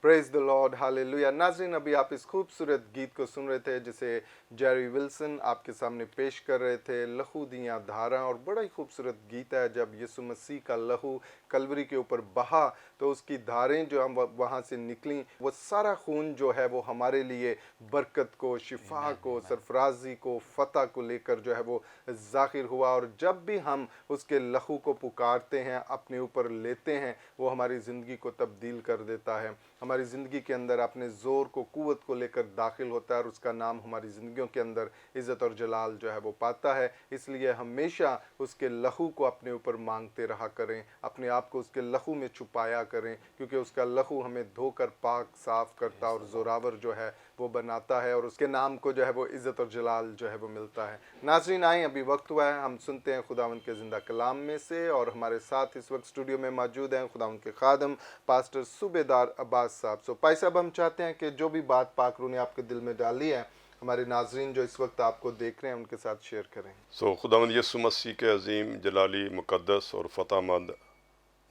Praise the lord, hallelujah. नाज़रीन, अभी आप इस खूबसूरत गीत को सुन रहे थे जिसे जेरी विल्सन आपके सामने पेश कर रहे थे, लहू दियाँ धारा। और बड़ा ही खूबसूरत गीत है। जब यीशु मसीह का लहू कलवरी के ऊपर बहा तो उसकी धारें जो हम वहाँ से निकली, वो सारा खून जो है वो हमारे लिए बरकत को, शिफा को, सरफराजी को, फतह को लेकर जो है वो ज़ाहिर हुआ। और जब भी हम उसके लहू को पुकारते हैं, अपने ऊपर लेते हैं, वो हमारी ज़िंदगी को तब्दील कर देता है, हमारी ज़िंदगी के अंदर अपने ज़ोर को, कुव्वत को लेकर दाखिल होता है और उसका नाम हमारी ज़िंदगियों के अंदर इज़्ज़त और जलाल जो है वो पाता है। इसलिए हमेशा उसके लहू को अपने ऊपर मांगते रहा करें, अपने आप को उसके लहू में छुपाया करें, क्योंकि उसका लहू हमें धोकर पाक साफ़ करता और ज़ोरावर जो है वो बनाता है, और उसके नाम को जो है वो इज़्ज़त और जलाल जो है वो मिलता है। नाज़रीन, आएँ, अभी वक्त हुआ है, हम सुनते हैं खुदावंद के ज़िंदा कलाम में से। और हमारे साथ इस वक्त स्टूडियो में मौजूद हैं खुदावंद के खादम पास्टर सूबेदार अब्बास साहब। सो भाई साहब, हम चाहते हैं कि जो भी बात पाक रूह ने आपके दिल में डाली है, हमारे नाजरीन जो इस वक्त आपको देख रहे हैं उनके साथ शेयर करें। खुदावंद यीशु मसीह के अजीम जलाली मुक़द्दस और फ़तहमंद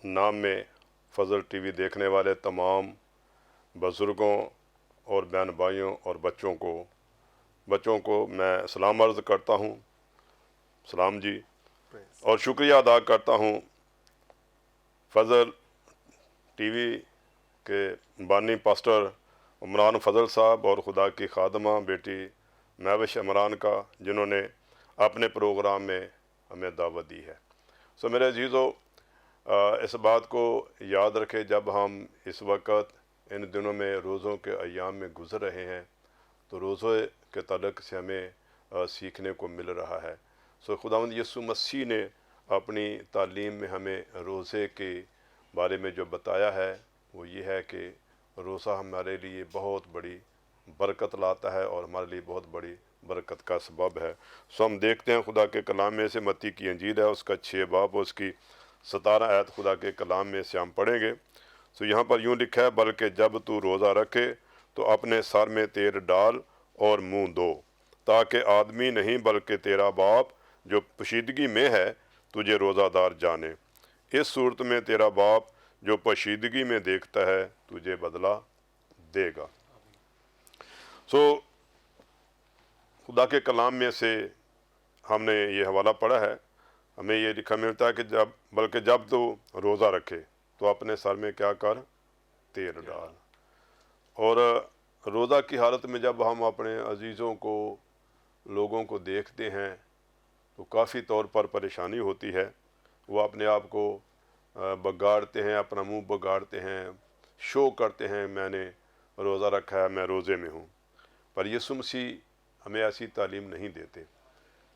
नाम में फ़ज़ल टीवी देखने वाले तमाम बुज़ुर्गों और बहन भाइयों और बच्चों को मैं सलाम अर्ज़ करता हूँ। सलाम जी। और शुक्रिया अदा करता हूँ फ़ज़ल टीवी के बानी पास्टर इमरान फ़ज़ल साहब और खुदा की खादमा बेटी महविश इमरान का, जिन्होंने अपने प्रोग्राम में हमें दावत दी है। मेरे अजीज़ों, इस बात को याद रखें, जब हम इस वक्त इन दिनों में रोज़ों के अय्याम में गुज़र रहे हैं तो रोज़े के तलक से हमें सीखने को मिल रहा है। खुदावंद यीशु मसीह ने अपनी तालीम में हमें रोज़े के बारे में जो बताया है वो ये है कि रोज़ा हमारे लिए बहुत बड़ी बरकत लाता है और हमारे लिए बहुत बड़ी बरकत का सबब है। हम देखते हैं खुदा के कलाम में से, मत्ती की इंजील है उसका 6 बाब उसकी 17 आयत खुदा के कलाम में से हम पढ़ेंगे। यहाँ पर यूँ लिखा है, बल्कि जब तू रोज़ा रखे तो अपने सर में तेल डाल और मुँह धो, ताकि आदमी नहीं बल्कि तेरा बाप जो पोशीदगी में है तुझे रोज़ादार जाने। इस सूरत में तेरा बाप जो पोशीदगी में देखता है तुझे बदला देगा। खुदा के कलाम में से हमने ये हवाला पढ़ा है, हमें ये लिखा मिलता है कि बल्कि जब तो रोज़ा रखे तो अपने सर में क्या कर, तेल डाल। और रोज़ा की हालत में जब हम अपने अजीज़ों को, लोगों को देखते हैं तो काफ़ी तौर पर परेशानी होती है। वो अपने आप को बगाड़ते हैं, अपना मुंह बगाड़ते हैं, शो करते हैं मैंने रोज़ा रखा है, मैं रोज़े में हूँ। पर यीशु मसीह हमें ऐसी तालीम नहीं देते।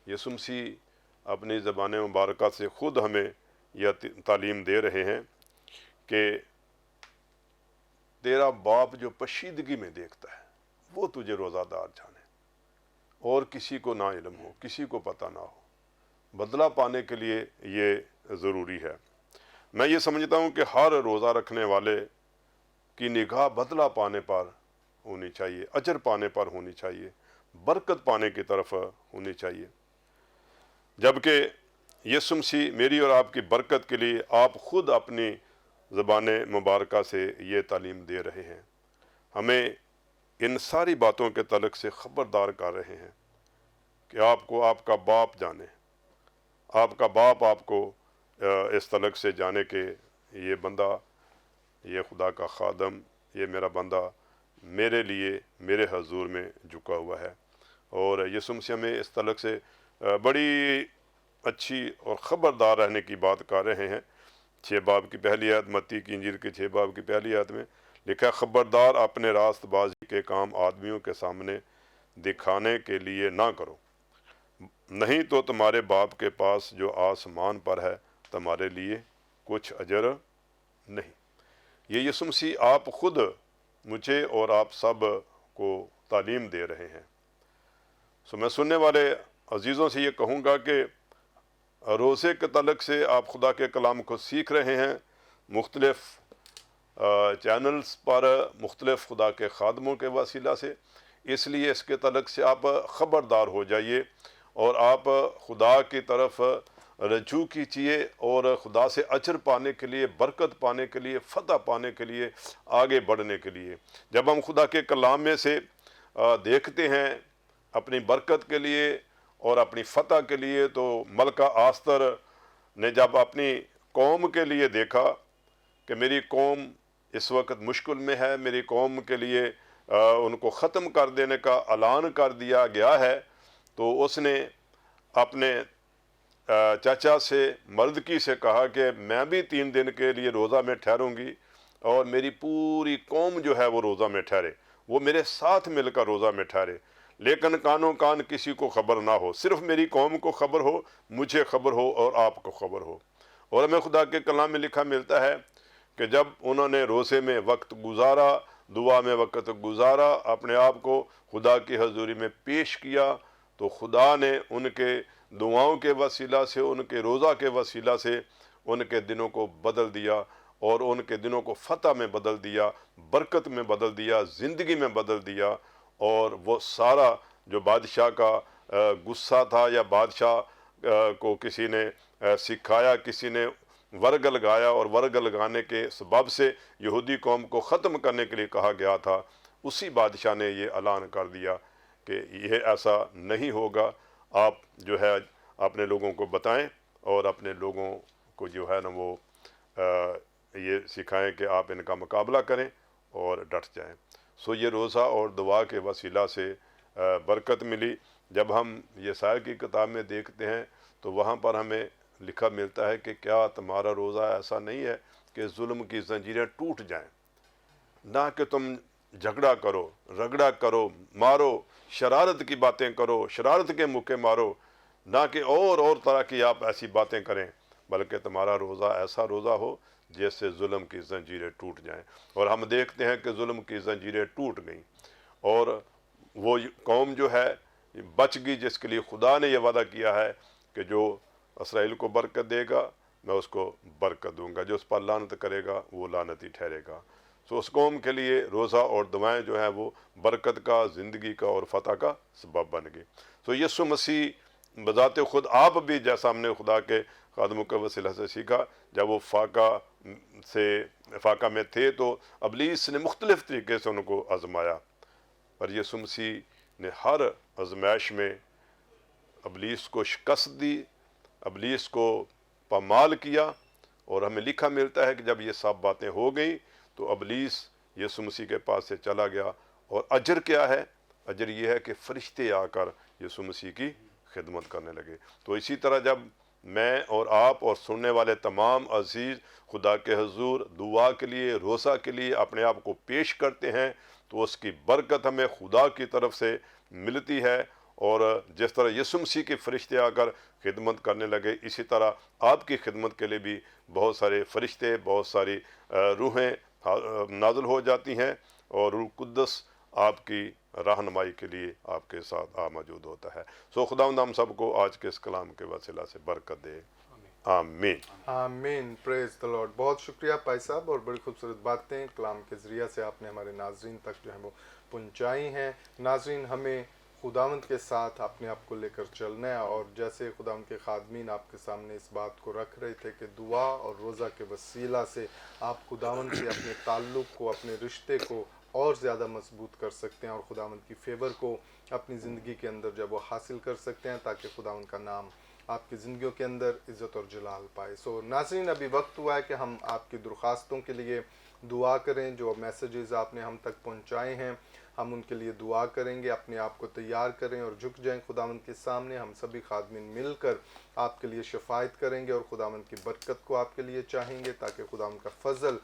यीशु मसीह अपनी ज़बान मुबारक से ख़ुद हमें यह तालीम दे रहे हैं कि तेरा बाप जो पोशीदगी में देखता है वो तुझे रोज़ादार जाने, और किसी को ना इल्म हो, किसी को पता ना हो। बदला पाने के लिए ये ज़रूरी है। मैं ये समझता हूँ कि हर रोज़ा रखने वाले की निगाह बदला पाने पर होनी चाहिए, अजर पाने पर होनी चाहिए, बरकत पाने की तरफ होनी चाहिए। जबकि यीशु मसीह मेरी और आपकी बरकत के लिए आप ख़ुद अपनी ज़बान मुबारक से ये तालीम दे रहे हैं, हमें इन सारी बातों के तलक से ख़बरदार कर रहे हैं कि आपको आपका बाप जाने, आपका बाप आपको इस तलक से जाने के ये बंदा, ये खुदा का खादम, ये मेरा बंदा मेरे लिए मेरे हजूर में झुका हुआ है। और यीशु मसीह हमें इस तलक से बड़ी अच्छी और ख़बरदार रहने की बात कर रहे हैं। 6 बाब की पहली आयत, मत्ती की इंजील के 6 बाब की पहली आयत में लिखा है, ख़बरदार अपने रास्तबाजी के काम आदमियों के सामने दिखाने के लिए ना करो, नहीं तो तुम्हारे बाप के पास जो आसमान पर है तुम्हारे लिए कुछ अजर नहीं। ये यीशु मसीह आप ख़ुद मुझे और आप सब को तालीम दे रहे हैं। मैं सुनने वाले अजीज़ों से ये कहूँगा कि रोज़े के तलक से आप खुदा के कलाम को सीख रहे हैं, मुख्तलिफ़ चैनल्स पर मुख्तलिफ़ खुदा के खादमों के वसीला से, इसलिए इसके तलक से आप ख़बरदार हो जाइए और आप खुदा की तरफ रजू कीजिए और खुदा से अजर पाने के लिए, बरकत पाने के लिए, फ़तह पाने के लिए, आगे बढ़ने के लिए। जब हम खुदा के कलाम में से देखते हैं अपनी बरकत के लिए और अपनी फ़तह के लिए, तो मलका आस्तर ने जब अपनी कौम के लिए देखा कि मेरी कौम इस वक्त मुश्किल में है, मेरी कौम के लिए उनको ख़त्म कर देने का ऐलान कर दिया गया है, तो उसने अपने चाचा से, मर्दकी से कहा कि मैं भी 3 दिन के लिए रोज़ा में ठहरूंगी और मेरी पूरी कौम जो है वो रोज़ा में ठहरे, वो मेरे साथ मिलकर रोज़ा में ठहरे, लेकिन कानो कान किसी को खबर ना हो, सिर्फ मेरी कौम को खबर हो, मुझे खबर हो और आपको खबर हो। और हमें खुदा के कलाम में लिखा मिलता है कि जब उन्होंने रोज़े में वक्त गुजारा, दुआ में वक्त गुजारा, अपने आप को खुदा की हजूरी में पेश किया, तो खुदा ने उनके दुआओं के वसीला से, उनके रोज़ा के वसीला से उनके दिनों को बदल दिया और उनके दिनों को फ़तह में बदल दिया, बरकत में बदल दिया, ज़िंदगी में बदल दिया। और वो सारा जो बादशाह का गुस्सा था या बादशाह को किसी ने सिखाया, किसी ने वर्ग लगाया और वर्ग लगाने के सबब से यहूदी कौम को ख़त्म करने के लिए कहा गया था, उसी बादशाह ने ये ऐलान कर दिया कि यह ऐसा नहीं होगा। आप जो है अपने लोगों को बताएं और अपने लोगों को जो है ना वो ये सिखाएं कि आप इनका मुकाबला करें और डट जाएं। सो ये रोज़ा और दुआ के वसीला से बरकत मिली। जब हम यशायाह की किताब में देखते हैं तो वहाँ पर हमें लिखा मिलता है कि क्या तुम्हारा रोज़ा ऐसा नहीं है कि जुल्म की जंजीरें टूट जाएं, ना कि तुम झगड़ा करो, रगड़ा करो, मारो, शरारत की बातें करो, शरारत के मुक्के मारो, ना कि और तरह की आप ऐसी बातें करें, बल्कि तुम्हारा रोज़ा ऐसा रोज़ा हो जैसे जुल्म की जंजीरें टूट जाएं। और हम देखते हैं कि जुल्म की जंजीरें टूट गईं और वो कौम जो है बच गई, जिसके लिए खुदा ने यह वादा किया है कि जो इसराइल को बरकत देगा मैं उसको बरकत दूंगा, जो उस पर लानत करेगा वो लानती ठहरेगा। सो उस कौम के लिए रोज़ा और दुआएं जो हैं वो बरकत का, ज़िंदगी का और फ़तह का सबब बन गई। सो यीशु मसीह बज़ाते खुद आप भी, जैसा हमने खुदा के खादमों के वसीला से सीखा, जब वो फाका में थे तो अबलीस ने मुख्तलिफ़ तरीके से उनको आजमाया, पर यीशु मसीह ने हर आजमाइश में अबलीस को शिकस्त दी, अबलीस को पामाल किया। और हमें लिखा मिलता है कि जब ये सब बातें हो गई तो अबलीस यीशु मसीह के पास से चला गया। और अजर क्या है? अजर ये है कि फरिश्ते आकर यीशु मसीह की खिदमत करने लगे। तो इसी तरह जब मैं और आप और सुनने वाले तमाम अजीज़ खुदा के हुजूर दुआ के लिए, रोज़ा के लिए अपने आप को पेश करते हैं तो उसकी बरकत हमें खुदा की तरफ से मिलती है। और जिस तरह यीशु मसीह के फरिश्ते आकर खिदमत करने लगे, इसी तरह आपकी खिदमत के लिए भी बहुत सारे फरिश्ते, बहुत सारी रूहें नाज़िल हो जाती हैं और रूह कुद्दस आपकी रहनुमाई के लिए आपके साथ मौजूद होता है। सो खुदावंद हम सबको आज के इस कलाम के वसीला से बरकत दे, आमीन आमीन। Praise the Lord. बहुत शुक्रिया भाई साहब, और बड़ी खूबसूरत बातें कलाम के ज़रिए से आपने हमारे नाजरीन तक जो है वो पहुँचाई हैं। नाजरीन, हमें खुदावंद के साथ अपने आप को लेकर चलना है, और जैसे खुदावंद के खादमीन आपके सामने इस बात को रख रहे थे कि दुआ और रोज़ा के वसीला से आप खुदावंद से अपने ताल्लुक़ को, अपने रिश्ते को और ज़्यादा मजबूत कर सकते हैं और खुदावंद की फेवर को अपनी ज़िंदगी के अंदर जब वो हासिल कर सकते हैं, ताकि खुदावंद का नाम आपकी ज़िंदगियों के अंदर इज़्ज़त और जलाल पाए। सो नाज़रीन, अभी वक्त हुआ है कि हम आपकी दरख्वास्तों के लिए दुआ करें। जो मैसेजेस आपने हम तक पहुंचाए हैं, हम उनके लिए दुआ करेंगे। अपने आप को तैयार करें और झुक जाएं खुदावंद के सामने। हम सभी खादमीन मिलकर आपके लिए शफायत करेंगे और खुदावंद की बरकत को आपके लिए चाहेंगे, ताकि खुदावंद का फजल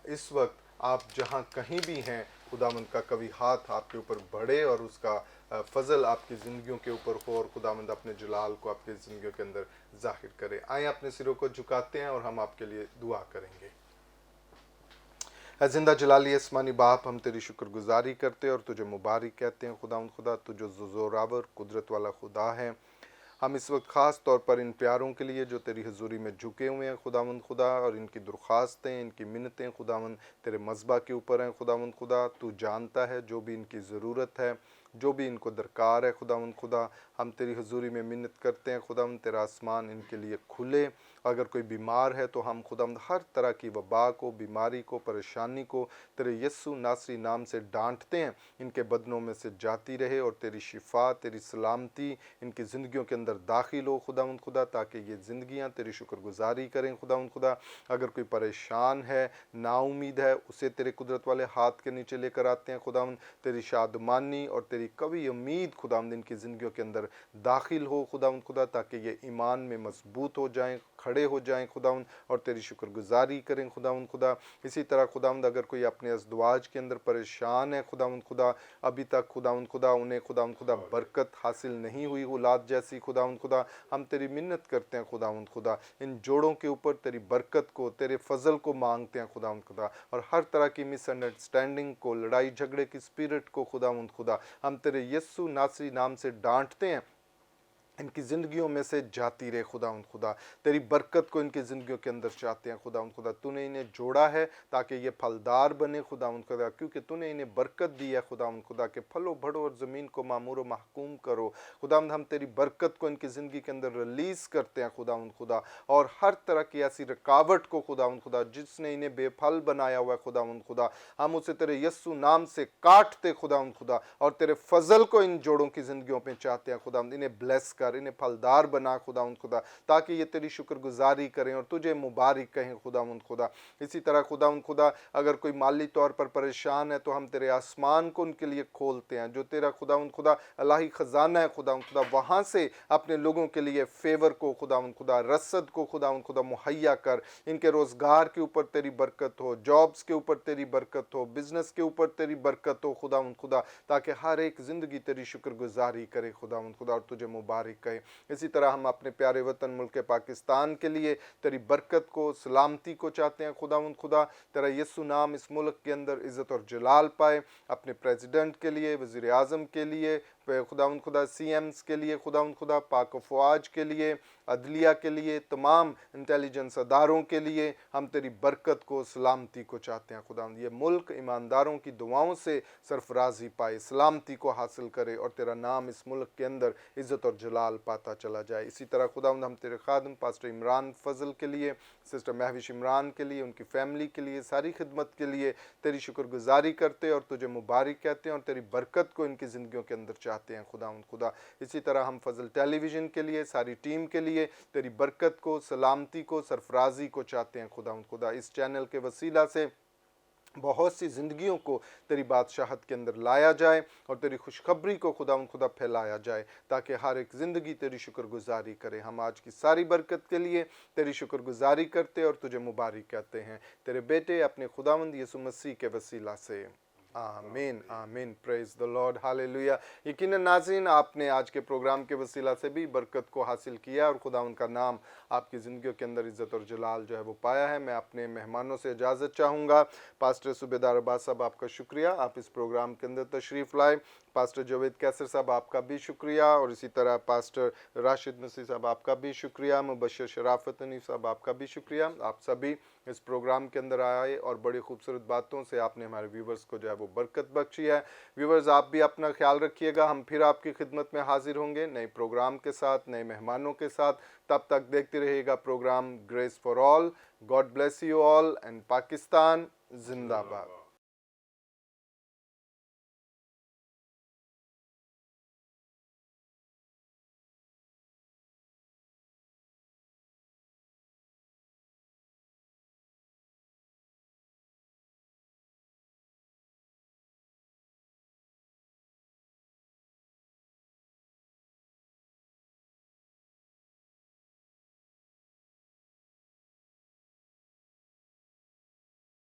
इस वक्त आप जहाँ कहीं भी हैं, खुदावंद का कभी हाथ आपके ऊपर बढ़े और उसका फजल आपकी ज़िंदगियों के ऊपर हो, और खुदावंद अपने जलाल को आपकी ज़िंदगियों के अंदर जाहिर करे। आए अपने सिरों को झुकाते हैं और हम आपके लिए दुआ करेंगे। ज़िंदा जलाली आसमानी बाप, हम तेरी शुक्रगुजारी करते हैं और तुझे मुबारक कहते हैं खुदावंद खुदा, तू जो ज़ोरावर कुदरत वाला खुदा है। हम इस वक्त ख़ास तौर पर इन प्यारों के लिए जो तेरी हजूरी में झुके हुए हैं खुदावंद खुदा, और इनकी दरख्वास्तें, इनकी मिन्नतें खुदावंद तेरे मज़बा के ऊपर हैं खुदावंद खुदा। तू जानता है जो भी इनकी ज़रूरत है, जो भी इनको दरकार है खुदावंद खुदा। हम तेरी हुजूरी में मिन्नत करते हैं खुदावंद, तेरा आसमान इनके लिए खुले। अगर कोई बीमार है तो हम खुदावंद हर तरह की वबा को, बीमारी को, परेशानी को तेरे यस्सु नासरी नाम से डांटते हैं, इनके बदनों में से जाती रहे और तेरी शिफा, तेरी सलामती इनकी ज़िंदगियों के अंदर दाखिल हो खुदावंद खुदा, ताकि ये ज़िंदगियाँ तेरी शुक्रगुजारी करें खुदावंद खुदा। अगर कोई परेशान है, नाउमीद है, उसे तेरे कुदरत वाले हाथ के नीचे लेकर आते हैं खुदावंद, तेरी शादमानी और तेरी कवी उम्मीद खुदावंद इनकी ज़िंदगियों के अंदर दाखिल हो खुदावंद खुदा, ताकि ये ईमान में मजबूत हो जाएं, खड़े हो जाएं खुदावंद और तेरी शुक्रगुजारी करें खुदावंद खुदा। इसी तरह खुदावंद अगर कोई अपने अज़दवाज के अंदर परेशान है खुदावंद खुदा, अभी तक खुदावंद खुदा उन्हें खुदावंद खुदा बरकत हासिल नहीं हुई औलाद जैसी खुदावंद खुदा, हम तेरी मिन्नत करते हैं खुदावंद खुदा, इन जोड़ों के ऊपर तेरी बरकत को, तेरे फजल को मांगते हैं खुदावंद खुदा, और हर तरह की मिसअंडरस्टैंडिंग को, लड़ाई झगड़े की स्पिरिट को खुदावंद खुदा हम तेरे यस्सु नासरी नाम से डांटते हैं, इनकी ज़िंदगियों में से जाती रहे खुदावंद खुदा। तेरी बरकत को इनकी ज़िंदगियों के अंदर चाहते हैं खुदावंद खुदा। तूने इन्हें जोड़ा है ताकि ये फलदार बने खुदावंद खुदा, क्योंकि तूने इन्हें बरकत दी है खुदावंद खुदा के फलो बढ़ो और ज़मीन को मामूर व महकूम करो खुदावंद। हम तेरी बरकत को इनकी ज़िंदगी के अंदर रिलीज़ करते हैं खुदावंद खुदा, और हर तरह की ऐसी रुकावट को खुदावंद खुदा जिसने इन्हें बेफल बनाया हुआ है खुदावंद खुदा, हम उसे तेरे यस्सु नाम से काटते खुदावंद खुदा, और तेरे फजल को इन जोड़ों की ज़िंदगियों में चाहते हैं खुदावंद। इन्हें ब्लेस कर, इन्हें फलदार बना खुदावंद खुदा, ताकि ये तेरी शुक्रगुजारी करें और तुझे मुबारक कहें खुदावंद खुदा। इसी तरह खुदावंद खुदा अगर कोई माली तौर पर परेशान है तो हम तेरे आसमान को उनके लिए खोलते हैं, जो तेरा खुदावंद खुदा अलाही ख़जाना है खुदावंद खुदा, वहाँ से अपने लोगों के लिए फेवर को खुदावंद खुदा, रसद को खुदावंद खुदा मुहैया कर। इनके रोज़गार के ऊपर तेरी बरकत हो, जॉब्स के ऊपर तेरी बरकत हो, बिजनेस के ऊपर तेरी बरकत हो खुदावंद खुदा, ताकि हर एक ज़िंदगी तेरी शुक्रगुजारी करे खुदावंद खुदा और तुझे मुबारक कहे। इसी तरह हम अपने प्यारे वतन मुल्क पाकिस्तान के लिए तेरी बरकत को, सलामती को चाहते हैं खुदावंद खुदा। तेरा यस्सु नाम इस मुल्क के अंदर इज़्ज़त और जलाल पाए, अपने प्रेसिडेंट के लिए, वज़ीर आज़म के लिए खुदावंद खुदा, CMs के लिए खुदावंद खुदा, पाक फ़ौज के लिए, अदलिया के लिए, तमाम इंटेलिजेंस अदारों के लिए हम तेरी बरकत को, सलामती को चाहते हैं खुदावंद। ये मुल्क ईमानदारों की दुआओं से सरफराजी पाए, सलामती को हासिल करे और तेरा नाम इस मुल्क के अंदर इज़्ज़त और जलाल पाता चला जाए। इसी तरह खुदावंद हम तेरे खादम पास्टर इमरान फजल के लिए, सिस्टर महविश इमरान के लिए, उनकी फैमिली के लिए, सारी खिदमत के लिए तेरी शुक्रगुजारी करते और तुझे मुबारक कहते हैं और तेरी बरकत को इनकी ज़िंदगियों के अंदर चाहते हैं खुदावंद खुदा। इसी तरह हम फजल टेलीविज़न के लिए, सारी टीम के लिए तेरी बरकत को, सलामती को, सरफराजी को चाहते हैं खुदावंद खुदा। इस चैनल के वसीला से बहुत सी ज़िंदगियों को तेरी बादशाहत के अंदर लाया जाए और तेरी खुशखबरी को खुदावंद खुदा फैलाया जाए, ताकि हर एक ज़िंदगी तेरी शुक्रगुजारी करे। हम आज की सारी बरकत के लिए तेरी शुक्रगुजारी करते और तुझे मुबारक कहते हैं, तेरे बेटे अपने खुदावंद यीशु मसीह के वसीला से, आमीन आमीन। Praise the lord, hallelujah. यकीनन नाज़रीन, आपने आज के प्रोग्राम के वसीला से भी बरकत को हासिल किया और खुदावंद का नाम आपकी ज़िंदगियों के अंदर इज़्ज़त और जलाल जो है वो पाया है। मैं अपने मेहमानों से इजाज़त चाहूँगा। पास्टर सूबेदार अब्बास साहब, आपका शुक्रिया, आप इस प्रोग्राम के अंदर तशरीफ़ लाए। पास्टर जावेद कैसर साहब, आपका भी शुक्रिया, और इसी तरह पास्टर राशिद मसीह साहब, आपका भी शुक्रिया। मुबशर शराफत हनीफ साहब, आपका भी शुक्रिया। आप सभी इस प्रोग्राम के अंदर आए और बड़ी खूबसूरत बातों से आपने हमारे व्यूवर्स को जो है वो बरकत बख्शी है। व्यूवर्स, आप भी अपना ख्याल रखिएगा। हम फिर आपकी खिदमत में हाजिर होंगे नए प्रोग्राम के साथ, नए मेहमानों के साथ। तब तक देखते रहिएगा program grace for all. God bless you all and Pakistan जिंदाबाद।